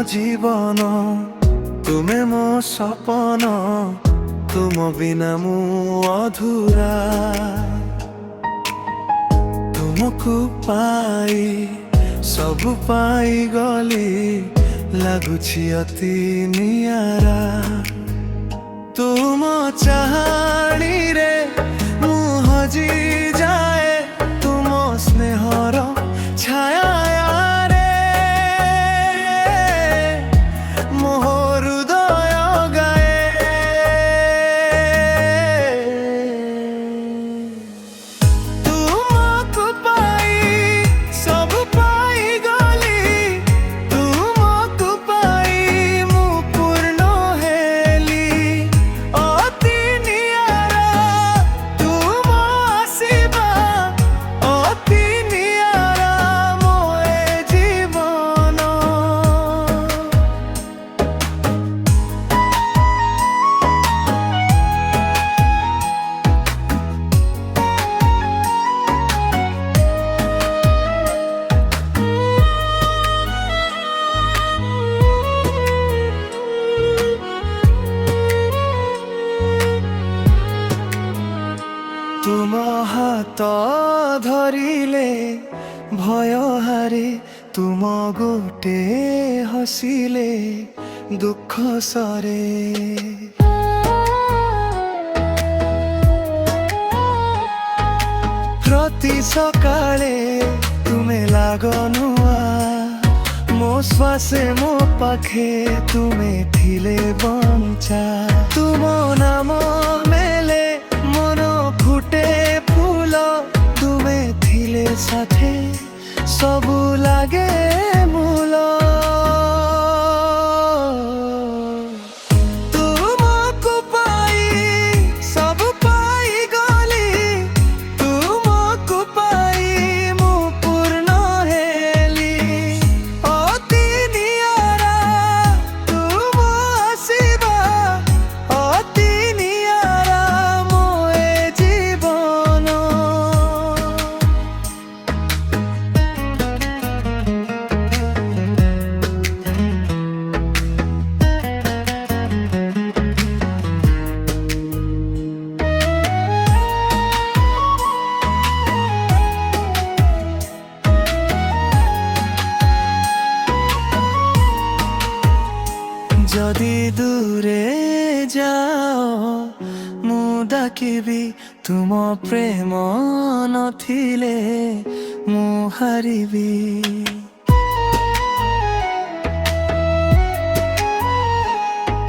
ଜୀବନ ତୁମେ ମୋ ସପନ ତୁମ ବିନା ମୁଁ ଅଧୁରା ତୁମକୁ ପାଇ ସବୁ ପାଇଗଲି ଲାଗୁଛି ଅତି ନିଆରା ତୁମ ଚାହାଣୀରେ ମୁଁ ହଜି ଯାଏ ତୁମ ସ୍ନେହର ଛାୟାରେ ମୋ ହୃଦୟ ଗାଏ ତୁମକୁ ପାଇ ସବୁ ପାଇଗଲି ତୁମକୁ ପାଇ ମୁଁ ପୂର୍ଣ୍ଣ ହେଲି ଅତି ନିଆରା ତୁମ ଆସିବା ଅତି ନିଆରା ମୋ ଏ ଜୀବନ ତୁମ ହାତ ଧରିଲେ ଭୟ ହାରେ ତୁମ ଗୋଟେ ହସିଲେ ଦୁଃଖ ସରେ ପ୍ରତି ସକାଳେ ତୁମେ ଲାଗ ନୂଆ ମୋ ଶ୍ୱାସେ ମୋ ପାଖେ ତୁମେ ଥିଲେ ବଞ୍ଚା ତୁମ ନାମ মেলে মন ফুটে ফুল তুমে থিলে সাথে সবু লাগে মূল তুমকু পাই সবু পাইগলি তুমকু পাই মু পূর্ণ হেলি অতি নিয়ারা তুম আসিবা অতি নিয়ারা মো এ জীবন যদি দূরে যাও ମୁଁ ଡାକିବି ତୁମ ପ୍ରେମ ନଥିଲେ ମୁଁ ହାରିବି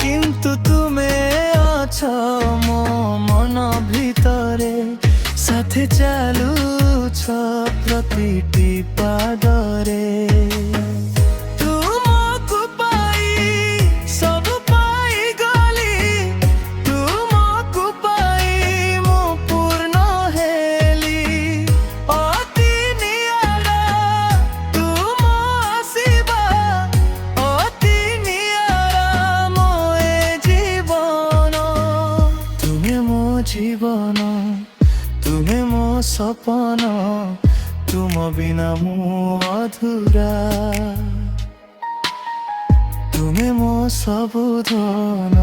କିନ୍ତୁ ତୁମେ ଅଛ ମୋ ମନ ଭିତରେ ସାଥେ ଚାଲୁଛ ପ୍ରତିଟି ପାଦରେ ତୁମକୁ ପାଇ ସବୁ ପାଇଗଲି ତୁମକୁ ପାଇ ମୁଁ ପୂର୍ଣ୍ଣ ହେଲି ଅତି ନିଆରା ତୁମ ଆସିବା ଅତି ନିଆରା ମୋ ଏ ଜୀବନ ତୁମେ ମୋ ଜୀବନ ତୁମେ ମୋ ସପନ ତୁମ ବିନା ମୁଁ ଅଧୁରା ତୁମେ ମୋ ସବୁ ଧନ